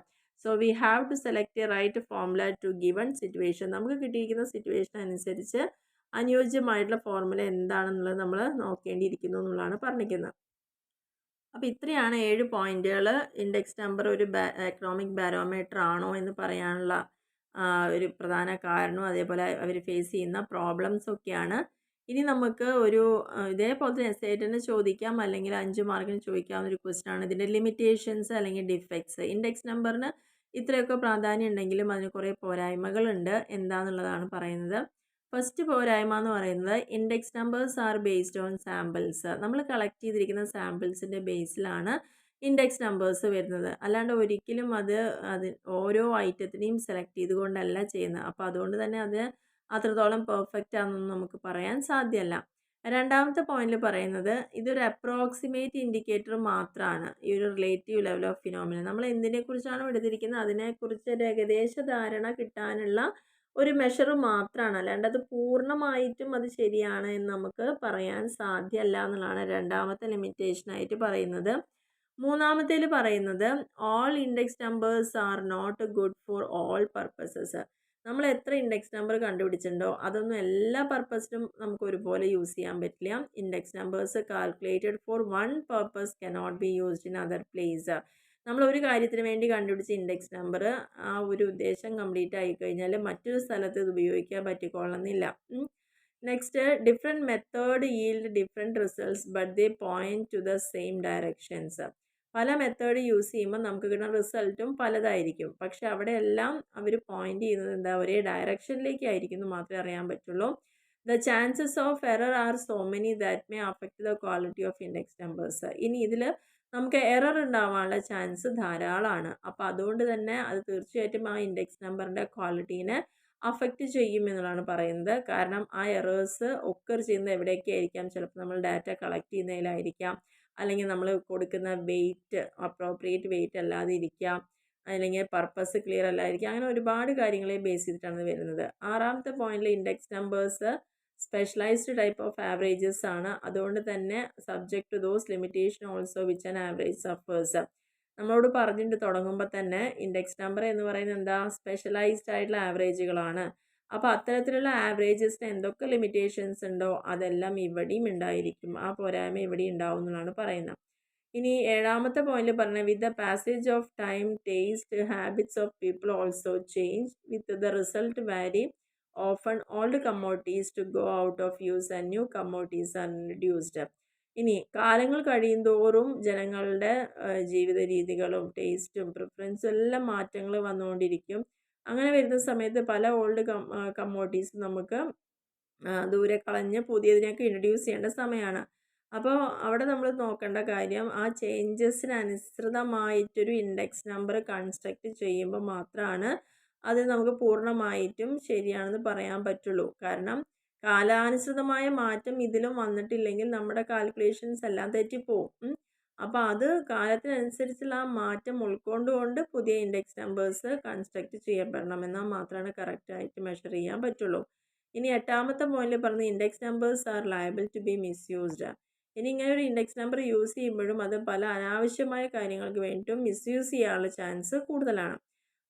So we have to select a right formula to given situation. നമുക്ക് കിട്ടിയിരിക്കുന്ന സിറ്റുവേഷൻ അനുസരിച്ച് അനുയോജ്യമായിട്ടുള്ള ഫോർമുല എന്താണെന്നുള്ളത് നമ്മൾ നോക്കേണ്ടിയിരിക്കുന്നു എന്നുള്ളതാണ് പറഞ്ഞിരിക്കുന്നത്. അപ്പോൾ ഇത്രയാണ് 7 പോയിന്റുകൾ. ഇൻഡെക്സ് നമ്പർ ഒരു എക്കണോമിക് ബാരോമീറ്റർ ആണോ എന്ന് പറയാനുള്ള ഒരു പ്രധാന കാരണവും അതേപോലെ അവർ ഫേസ് ചെയ്യുന്ന പ്രോബ്ലംസ് ഒക്കെയാണ്. ഇനി നമുക്ക് ഒരു ഇതേപോലെ തന്നെ എസ്സേറ്റിന് ചോദിക്കാം, അല്ലെങ്കിൽ 5 മാർക്കിന് ചോദിക്കാവുന്ന ഒരു ക്വസ്റ്റ്യൻ ആണ് ഇതിൻ്റെ ലിമിറ്റേഷൻസ് അല്ലെങ്കിൽ ഡിഫക്ട്സ്. ഇൻഡെക്സ് നമ്പറിന് ഇത്രയൊക്കെ പ്രാധാന്യം ഉണ്ടെങ്കിലും അതിന് കുറേ പോരായ്മകളുണ്ട്. എന്താണെന്നുള്ളതാണ് പറയുന്നത്. ഫസ്റ്റ് പോരായ്മ എന്ന് പറയുന്നത് index numbers are based on samples. നമ്മൾ കളക്ട് ചെയ്തിരിക്കുന്ന സാമ്പിൾസിൻ്റെ ബേസിലാണ് ഇൻഡെക്സ് നമ്പേഴ്സ് വരുന്നത്. അല്ലാണ്ട് ഒരിക്കലും അത് ഓരോ ഐറ്റത്തിനെയും സെലക്ട് ചെയ്തുകൊണ്ടല്ല ചെയ്യുന്നത്. അപ്പോൾ അതുകൊണ്ട് തന്നെ അത് അത്രത്തോളം പെർഫെക്റ്റ് ആണെന്നൊന്നും നമുക്ക് പറയാൻ സാധ്യമല്ല. രണ്ടാമത്തെ പോയിന്റിൽ പറയുന്നത് ഇതൊരു അപ്രോക്സിമേറ്റ് ഇൻഡിക്കേറ്റർ മാത്രമാണ്, ഈ ഒരു റിലേറ്റീവ് ലെവൽ ഓഫ് ഫിനോമിന. നമ്മൾ എന്തിനെക്കുറിച്ചാണോ എടുത്തിരിക്കുന്നത് അതിനെക്കുറിച്ച് ഒരു ഏകദേശ ധാരണ കിട്ടാനുള്ള ഒരു മെഷർ മാത്രമാണ്, അല്ലാണ്ട് അത് പൂർണ്ണമായിട്ടും അത് ശരിയാണ് എന്ന് നമുക്ക് പറയാൻ സാധ്യമല്ല എന്നുള്ളതാണ് രണ്ടാമത്തെ ലിമിറ്റേഷനായിട്ട് പറയുന്നത്. മൂന്നാമത്തേൽ പറയുന്നത് all index numbers are not good for all purposes. നമ്മൾ എത്ര ഇൻഡെക്സ് നമ്പർ കണ്ടുപിടിച്ചിട്ടുണ്ടോ അതൊന്നും എല്ലാ പർപ്പസിനും നമുക്ക് ഒരുപോലെ യൂസ് ചെയ്യാൻ പറ്റില്ല. Index numbers calculated four one purpose cannot be used in other place. നമ്മൾ ഒരു കാര്യത്തിന് വേണ്ടി കണ്ടുപിടിച്ച ഇൻഡെക്സ് നമ്പർ ആ ഒരു ഉദ്ദേശം കംപ്ലീറ്റ് ആയി കഴിഞ്ഞാൽ മറ്റൊരു സ്ഥലത്ത് ഇത് ഉപയോഗിക്കാൻ പറ്റിക്കൊള്ളുന്നില്ല. Next, different method yield different results but they point to the same directions. പല മെത്തേഡ് യൂസ് ചെയ്യുമ്പോൾ നമുക്ക് കിട്ടുന്ന റിസൾട്ടും പലതായിരിക്കും, പക്ഷെ അവിടെ എല്ലാം അവർ പോയിന്റ് ചെയ്യുന്നത് എന്താ, ഒരേ ഡയറക്ഷനിലേക്കായിരിക്കും എന്ന് മാത്രമേ അറിയാൻ പറ്റുള്ളൂ. The chances of error are so many that may affect the quality of index numbers. ഇനി ഇതിൽ നമുക്ക് എറർ ഉണ്ടാവാനുള്ള ചാൻസ് ധാരാളമാണ്. അപ്പോൾ അതുകൊണ്ട് തന്നെ അത് തീർച്ചയായിട്ടും ആ ഇൻഡെക്സ് നമ്പറിൻ്റെ ക്വാളിറ്റീനെ അഫക്റ്റ് ചെയ്യും എന്നുള്ളതാണ് പറയുന്നത്. കാരണം ആ എറേഴ്സ് ഒക്കർ ചെയ്യുന്നത് എവിടെയൊക്കെ ആയിരിക്കാം, ചിലപ്പോൾ നമ്മൾ ഡാറ്റ കളക്ട് ചെയ്യുന്നതിലായിരിക്കാം, അല്ലെങ്കിൽ നമ്മൾ കൊടുക്കുന്ന വെയിറ്റ് അപ്രോപ്രിയേറ്റ് വെയിറ്റ് അല്ലാതെ ഇരിക്കാം, അല്ലെങ്കിൽ പർപ്പസ് ക്ലിയർ അല്ലായിരിക്കാം. അങ്ങനെ ഒരുപാട് കാര്യങ്ങളെ ബേസ് ചെയ്തിട്ടാണ് വരുന്നത്. ആറാമത്തെ പോയിന്റിൽ index numbers specialised type of averages ആണ്. അതുകൊണ്ട് തന്നെ subject to those limitation also which an average suffers. നമ്മളോട് പറഞ്ഞിട്ട് തുടങ്ങുമ്പോൾ തന്നെ ഇൻഡെക്സ് നമ്പർ എന്ന് പറയുന്നത് എന്താ, സ്പെഷ്യലൈസ്ഡ് ആയിട്ടുള്ള ആവറേജുകളാണ്. അപ്പോൾ അത്തരത്തിലുള്ള ആവറേജസിന് എന്തൊക്കെ ലിമിറ്റേഷൻസ് ഉണ്ടോ അതെല്ലാം ഇവിടെയും ഉണ്ടായിരിക്കും, ആ പോരായ്മ ഇവിടെ ഉണ്ടാവും എന്നാണ് പറയുന്നത്. ഇനി ഏഴാമത്തെ പോയിന്റിൽ പറഞ്ഞ with the passage of time taste habits of people also change with the result very often old commodities to go out of use and new commodities are introduced. ഇനി കാലങ്ങൾ കഴിയുന്തോറും ജനങ്ങളുടെ ജീവിത രീതികളും ടേസ്റ്റും പ്രിഫറൻസും എല്ലാം മാറ്റങ്ങൾ വന്നുകൊണ്ടിരിക്കും. അങ്ങനെ വരുന്ന സമയത്ത് പല ഓൾഡ് കമ്മോഡിറ്റീസ് നമുക്ക് ദൂരെ കളഞ്ഞ് പുതിയതിനൊക്കെ ഇൻട്രൊഡ്യൂസ് ചെയ്യേണ്ട സമയമാണ്. അപ്പോൾ അവിടെ നമ്മൾ നോക്കേണ്ട കാര്യം ആ ചേഞ്ചസിനനുസൃതമായിട്ടൊരു ഇൻഡെക്സ് നമ്പർ കൺസ്ട്രക്റ്റ് ചെയ്യുമ്പോൾ മാത്രമാണ് അത് നമുക്ക് പൂർണ്ണമായിട്ടും ശരിയാണെന്ന് പറയാൻ പറ്റുള്ളൂ. കാരണം കാലാനുസൃതമായ മാറ്റം ഇതിലും വന്നിട്ടില്ലെങ്കിൽ നമ്മുടെ കാൽക്കുലേഷൻസ് എല്ലാം തെറ്റിപ്പോവും. അപ്പോൾ അത് കാലത്തിനനുസരിച്ചുള്ള ആ മാറ്റം ഉൾക്കൊണ്ടുകൊണ്ട് പുതിയ ഇൻഡെക്സ് നമ്പേഴ്സ് കൺസ്ട്രക്റ്റ് ചെയ്യപ്പെടണം, എന്നാൽ മാത്രമാണ് കറക്റ്റായിട്ട് മെഷർ ചെയ്യാൻ പറ്റുള്ളൂ. ഇനി എട്ടാമത്തെ പോയിന്റിൽ പറഞ്ഞ index numbers are liable to be misused. ഇനി ഇങ്ങനെ ഒരു ഇൻഡെക്സ് നമ്പർ യൂസ് ചെയ്യുമ്പോഴും അത് പല അനാവശ്യമായ കാര്യങ്ങൾക്ക് വേണ്ടിയിട്ടും മിസ്യൂസ് ചെയ്യാനുള്ള ചാൻസ് കൂടുതലാണ്.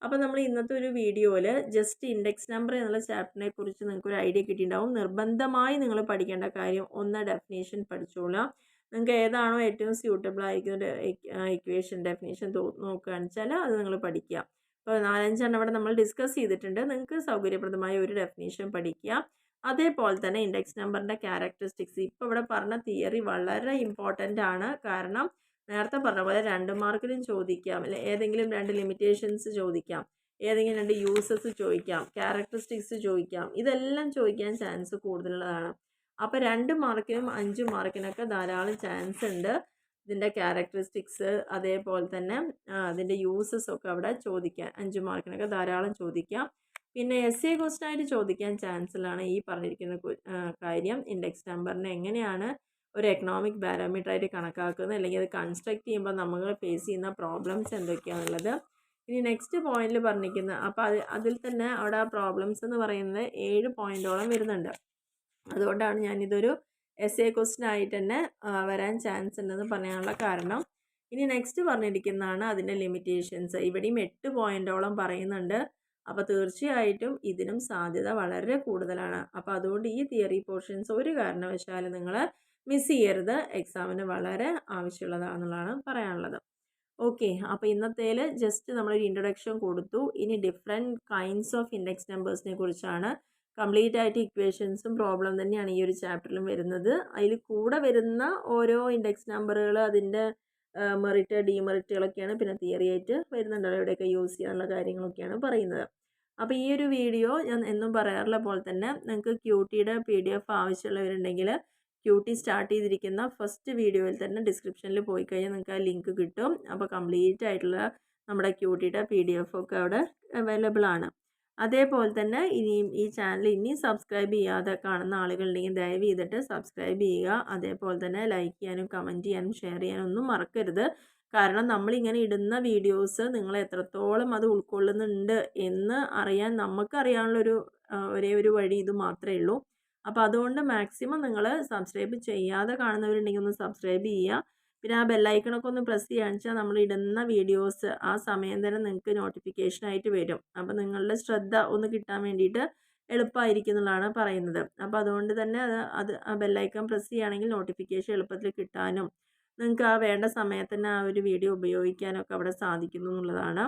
അപ്പോൾ നമ്മൾ ഇന്നത്തെ ഒരു വീഡിയോയിൽ ജസ്റ്റ് ഇൻഡെക്സ് നമ്പർ എന്നുള്ള ചാപ്റ്ററിനെ കുറിച്ച് നിങ്ങൾക്ക് ഒരു ഐഡിയ കിട്ടിയിട്ടുണ്ടാവും. നിർബന്ധമായി നിങ്ങൾ പഠിക്കേണ്ട കാര്യം ഒന്ന് ഡെഫിനേഷൻ പഠിച്ചോളാം. നിങ്ങൾക്ക് ഏതാണോ ഏറ്റവും സ്യൂട്ടബിൾ ആയിരിക്കുന്ന ഇക്വേഷൻ ഡെഫിനേഷൻ നോക്കുകയാണെന്ന് വെച്ചാൽ അത് നിങ്ങൾ പഠിക്കുക. ഇപ്പോൾ 4-5 ഇവിടെ നമ്മൾ ഡിസ്കസ് ചെയ്തിട്ടുണ്ട്. നിങ്ങൾക്ക് സൗകര്യപ്രദമായ ഒരു ഡെഫിനേഷൻ പഠിക്കുക. അതേപോലെ തന്നെ ഇൻഡെക്സ് നമ്പറിൻ്റെ ക്യാരക്ടറിസ്റ്റിക്സ്, ഇപ്പോൾ ഇവിടെ പറഞ്ഞ തിയറി വളരെ ഇമ്പോർട്ടൻ്റ് ആണ്. കാരണം നേരത്തെ പറഞ്ഞ പോലെ 2 മാർക്കിലും ചോദിക്കാം, അല്ലെ ഏതെങ്കിലും 2 ലിമിറ്റേഷൻസ് ചോദിക്കാം, ഏതെങ്കിലും 2 യൂസസ് ചോദിക്കാം, ക്യാരക്ടറിസ്റ്റിക്സ് ചോദിക്കാം, ഇതെല്ലാം ചോദിക്കാൻ ചാൻസ് കൂടുതലുള്ളതാണ്. അപ്പോൾ 2 മാർക്കിനും 5 മാർക്കിനൊക്കെ ധാരാളം ചാൻസ് ഉണ്ട്. ഇതിൻ്റെ ക്യാരക്ടറിസ്റ്റിക്സ് അതേപോലെ തന്നെ അതിൻ്റെ യൂസസ് ഒക്കെ അവിടെ ചോദിക്കാൻ 5 മാർക്കിനൊക്കെ ധാരാളം ചോദിക്കാം. പിന്നെ എസ് എ ക്വസ്റ്റനായിട്ട് ചോദിക്കാൻ ചാൻസിലാണ് ഈ പറഞ്ഞിരിക്കുന്ന കാര്യം. ഇൻഡെക്സ് നമ്പറിനെ എങ്ങനെയാണ് ഒരു എക്കണോമിക് പാരാമീറ്റർ ആയിട്ട് കണക്കാക്കുന്നത്, അല്ലെങ്കിൽ അത് കൺസ്ട്രക്ട് ചെയ്യുമ്പോൾ നമ്മൾ ഫേസ് ചെയ്യുന്ന പ്രോബ്ലംസ് എന്തൊക്കെയാണെന്നുള്ളത്. ഇനി നെക്സ്റ്റ് പോയിന്റിൽ പറഞ്ഞിരിക്കുന്ന അപ്പോൾ അതിൽ തന്നെ അവിടെ പ്രോബ്ലംസ് എന്ന് പറയുന്നത് 7 പോയിന്റോളം വരുന്നുണ്ട്. അതുകൊണ്ടാണ് ഞാനിതൊരു എസ് എ ക്വസ്റ്റൻ ആയിട്ട് തന്നെ വരാൻ ചാൻസ് ഉണ്ടെന്ന് പറയാനുള്ള കാരണം. ഇനി നെക്സ്റ്റ് പറഞ്ഞിരിക്കുന്നതാണ് അതിൻ്റെ ലിമിറ്റേഷൻസ്. ഇവിടെയും 8 പോയിന്റോളം പറയുന്നുണ്ട്. അപ്പോൾ തീർച്ചയായിട്ടും ഇതിനും സാധ്യത വളരെ കൂടുതലാണ്. അപ്പോൾ അതുകൊണ്ട് ഈ തിയറി പോർഷൻസ് ഒരു കാരണവശാലും നിങ്ങൾ മിസ് ചെയ്യരുത്. എക്സാമിന് വളരെ ആവശ്യമുള്ളതാണെന്നുള്ളതാണ് പറയാനുള്ളത്. ഓക്കെ, അപ്പോൾ ഇന്നത്തേൽ ജസ്റ്റ് നമ്മളൊരു ഇൻട്രൊഡക്ഷൻ കൊടുത്തു. ഇനി ഡിഫറെൻറ്റ് കൈൻഡ്സ് ഓഫ് ഇൻഡെക്സ് നമ്പേഴ്സിനെ കുറിച്ചാണ്. കംപ്ലീറ്റ് ആയിട്ട് ഇക്വേഷൻസും പ്രോബ്ലം തന്നെയാണ് ഈ ഒരു ചാപ്റ്ററിലും വരുന്നത്. അതിൽ കൂടെ വരുന്ന ഓരോ ഇൻഡെക്സ് നമ്പറുകൾ അതിൻ്റെ മെറിറ്റ് ഡിമെറിറ്റുകളൊക്കെയാണ് പിന്നെ തിയറി ആയിട്ട് വരുന്നുണ്ടല്ലോ, എവിടെയൊക്കെ യൂസ് ചെയ്യാനുള്ള കാര്യങ്ങളൊക്കെയാണ് പറയുന്നത്. അപ്പോൾ ഈ ഒരു വീഡിയോ ഞാൻ എന്നും പറയാറുള്ള പോലെ തന്നെ നിങ്ങൾക്ക് ക്യൂട്ടിയുടെ PDF ആവശ്യമുള്ളവരുണ്ടെങ്കിൽ ക്യൂട്ടി സ്റ്റാർട്ട് ചെയ്തിരിക്കുന്ന ഫസ്റ്റ് വീഡിയോയിൽ തന്നെ ഡിസ്ക്രിപ്ഷനിൽ പോയി കഴിഞ്ഞാൽ നിങ്ങൾക്ക് ആ ലിങ്ക് കിട്ടും. അപ്പോൾ കംപ്ലീറ്റ് ആയിട്ടുള്ള നമ്മുടെ ക്യൂട്ടിയുടെ PDF ഒക്കെ അവിടെ അവൈലബിൾ ആണ്. അതേപോലെ തന്നെ ഇനിയും ഈ ചാനൽ ഇനിയും സബ്സ്ക്രൈബ് ചെയ്യാതെ കാണുന്ന ആളുകളുണ്ടെങ്കിൽ ദയവ് ചെയ്തിട്ട് സബ്സ്ക്രൈബ് ചെയ്യുക. അതേപോലെ തന്നെ ലൈക്ക് ചെയ്യാനും കമൻറ്റ് ചെയ്യാനും ഷെയർ ചെയ്യാനും ഒന്നും മറക്കരുത്. കാരണം നമ്മളിങ്ങനെ ഇടുന്ന വീഡിയോസ് നിങ്ങൾ എത്രത്തോളം അത് ഉൾക്കൊള്ളുന്നുണ്ട് എന്ന് അറിയാൻ നമുക്കറിയാനുള്ളൊരു ഒരേ ഒരു വഴി ഇത് മാത്രമേ ഉള്ളൂ. അപ്പോൾ അതുകൊണ്ട് മാക്സിമം നിങ്ങൾ സബ്സ്ക്രൈബ് ചെയ്യാതെ കാണുന്നവരുണ്ടെങ്കിൽ ഒന്ന് സബ്സ്ക്രൈബ് ചെയ്യുക. പിന്നെ ആ ബെല്ലൈക്കണൊക്കെ ഒന്ന് പ്രസ് ചെയ്യുകയാണെന്ന് വെച്ചാൽ നമ്മൾ ഇടുന്ന വീഡിയോസ് ആ സമയം തന്നെ നിങ്ങൾക്ക് നോട്ടിഫിക്കേഷനായിട്ട് വരും. അപ്പോൾ നിങ്ങളുടെ ശ്രദ്ധ ഒന്ന് കിട്ടാൻ വേണ്ടിയിട്ട് എളുപ്പമായിരിക്കും എന്നുള്ളതാണ് പറയുന്നത്. അപ്പോൾ അതുകൊണ്ട് തന്നെ ആ ബെല്ലൈക്കൺ പ്രസ് ചെയ്യുകയാണെങ്കിൽ നോട്ടിഫിക്കേഷൻ എളുപ്പത്തിൽ കിട്ടാനും നിങ്ങൾക്ക് ആ വേണ്ട സമയത്ത് തന്നെ ആ ഒരു വീഡിയോ ഉപയോഗിക്കാനൊക്കെ അവിടെ സാധിക്കുന്നു എന്നുള്ളതാണ്.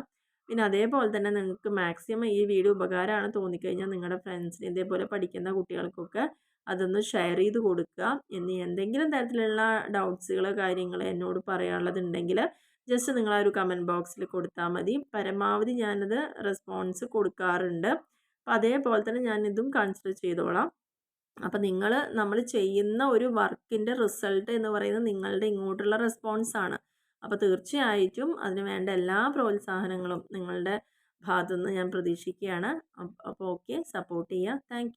പിന്നെ അതേപോലെ തന്നെ നിങ്ങൾക്ക് മാക്സിമം ഈ വീഡിയോ ഉപകാരമാണ് തോന്നിക്കഴിഞ്ഞാൽ നിങ്ങളുടെ ഫ്രണ്ട്സിന് ഇതേപോലെ പഠിക്കുന്ന കുട്ടികൾക്കൊക്കെ അതൊന്ന് ഷെയർ ചെയ്ത് കൊടുക്കുക. ഇനി എന്തെങ്കിലും തരത്തിലുള്ള ഡൗട്ട്സുകൾ കാര്യങ്ങൾ എന്നോട് പറയാനുള്ളതുണ്ടെങ്കിൽ ജസ്റ്റ് നിങ്ങൾ ആ ഒരു കമൻറ്റ് ബോക്സിൽ കൊടുത്താൽ മതി. പരമാവധി ഞാനത് റെസ്പോൺസ് കൊടുക്കാറുണ്ട്. അപ്പോൾ അതേപോലെ തന്നെ ഞാനിതും കൺസിഡർ ചെയ്തോളാം. അപ്പോൾ നമ്മൾ ചെയ്യുന്ന ഒരു വർക്കിൻ്റെ റിസൾട്ട് എന്ന് പറയുന്നത് നിങ്ങളുടെ ഇങ്ങോട്ടുള്ള റെസ്പോൺസാണ്. അപ്പോൾ തീർച്ചയായിട്ടും അതിന് വേണ്ട എല്ലാ പ്രോത്സാഹനങ്ങളും നിങ്ങളുടെ ഭാഗത്തുനിന്ന് ഞാൻ പ്രതീക്ഷിക്കുകയാണ്. അപ്പോൾ ഓക്കെ, സപ്പോർട്ട് ചെയ്യുക. താങ്ക്